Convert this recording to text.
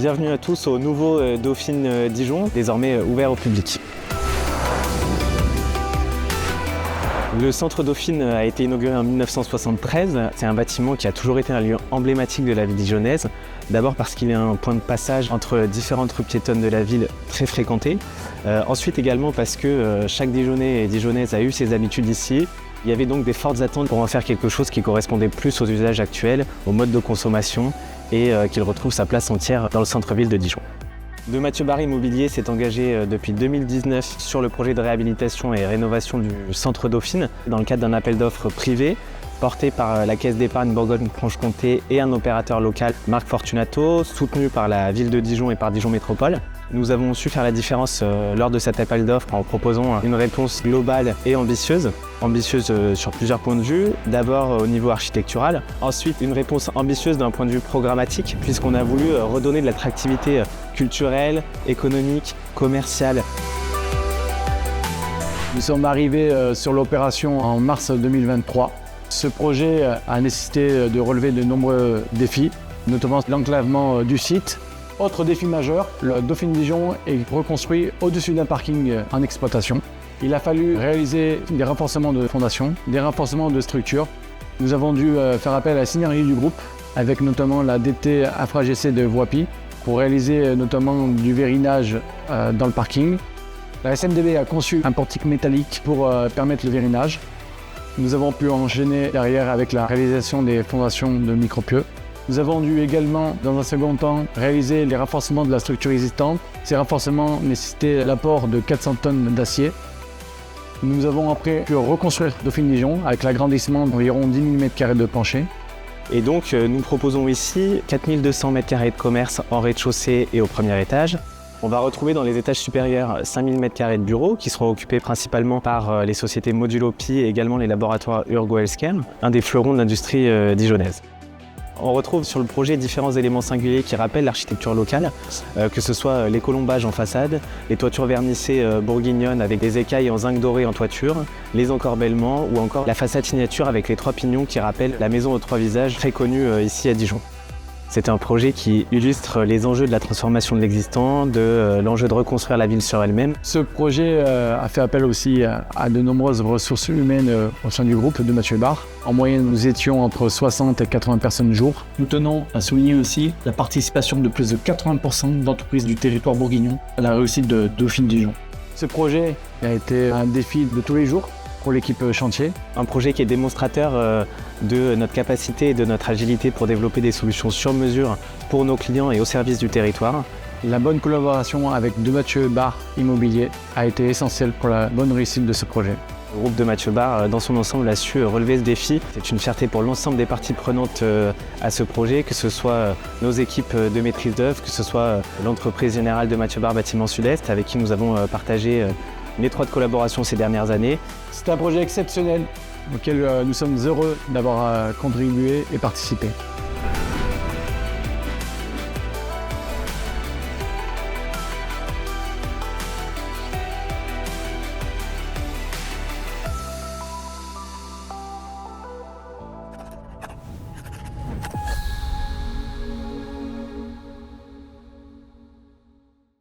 Bienvenue à tous au nouveau Dauphine Dijon, désormais ouvert au public. Le centre Dauphine a été inauguré en 1973. C'est un bâtiment qui a toujours été un lieu emblématique de la ville dijonnaise. D'abord parce qu'il est un point de passage entre différentes rues piétonnes de la ville très fréquentées. Ensuite également parce que chaque Dijonnais et Dijonnaise a eu ses habitudes ici. Il y avait donc des fortes attentes pour en faire quelque chose qui correspondait plus aux usages actuels, aux modes de consommation et qu'il retrouve sa place entière dans le centre-ville de Dijon. De Mathieu Barre Immobilier s'est engagé depuis 2019 sur le projet de réhabilitation et rénovation du centre Dauphine dans le cadre d'un appel d'offres privé porté par la Caisse d'épargne Bourgogne-Franche-Comté et un opérateur local, Marc Fortunato, soutenu par la ville de Dijon et par Dijon Métropole. Nous avons su faire la différence lors de cet appel d'offres en proposant une réponse globale et ambitieuse. Ambitieuse sur plusieurs points de vue, d'abord au niveau architectural, ensuite une réponse ambitieuse d'un point de vue programmatique puisqu'on a voulu redonner de l'attractivité culturelle, économique, commerciale. Nous sommes arrivés sur l'opération en mars 2023. Ce projet a nécessité de relever de nombreux défis, notamment l'enclavement du site. Autre défi majeur, le Dauphine Dijon est reconstruit au-dessus d'un parking en exploitation. Il a fallu réaliser des renforcements de fondations, des renforcements de structures. Nous avons dû faire appel à la synergie du groupe, avec notamment la DT Infra-GC de Voipy, pour réaliser notamment du vérinage dans le parking. La SMDB a conçu un portique métallique pour permettre le vérinage. Nous avons pu enchaîner derrière avec la réalisation des fondations de micropieux. Nous avons dû également, dans un second temps, réaliser les renforcements de la structure existante. Ces renforcements nécessitaient l'apport de 400 tonnes d'acier. Nous avons après pu reconstruire Dauphine Dijon avec l'agrandissement d'environ 10 000 m² de plancher. Et donc nous proposons ici 4200 m² de commerce en rez-de-chaussée et au premier étage. On va retrouver dans les étages supérieurs 5000 m² de bureaux qui seront occupés principalement par les sociétés Modulo Pi et également les laboratoires Urgo Healthcare, un des fleurons de l'industrie dijonnaise. On retrouve sur le projet différents éléments singuliers qui rappellent l'architecture locale, que ce soit les colombages en façade, les toitures vernissées bourguignonnes avec des écailles en zinc doré en toiture, les encorbellements ou encore la façade signature avec les 3 pignons qui rappellent la maison aux 3 visages très connue ici à Dijon. C'est un projet qui illustre les enjeux de la transformation de l'existant, de l'enjeu de reconstruire la ville sur elle-même. Ce projet a fait appel aussi à de nombreuses ressources humaines au sein du groupe de Mathieu Barre. En moyenne, nous étions entre 60 et 80 personnes jour. Nous tenons à souligner aussi la participation de plus de 80% d'entreprises du territoire bourguignon à la réussite de Dauphine Dijon. Ce projet a été un défi de tous les jours pour l'équipe chantier. Un projet qui est démonstrateur de notre capacité et de notre agilité pour développer des solutions sur mesure pour nos clients et au service du territoire. La bonne collaboration avec de Mathieu Barre Immobilier a été essentielle pour la bonne réussite de ce projet. Le groupe de Mathieu Barre, dans son ensemble, a su relever ce défi. C'est une fierté pour l'ensemble des parties prenantes à ce projet, que ce soit nos équipes de maîtrise d'œuvre, que ce soit l'entreprise générale de Mathieu Barre Bâtiment Sud-Est, avec qui nous avons partagé une étroite collaboration ces dernières années. C'est un projet exceptionnel auquel nous sommes heureux d'avoir contribué et participé.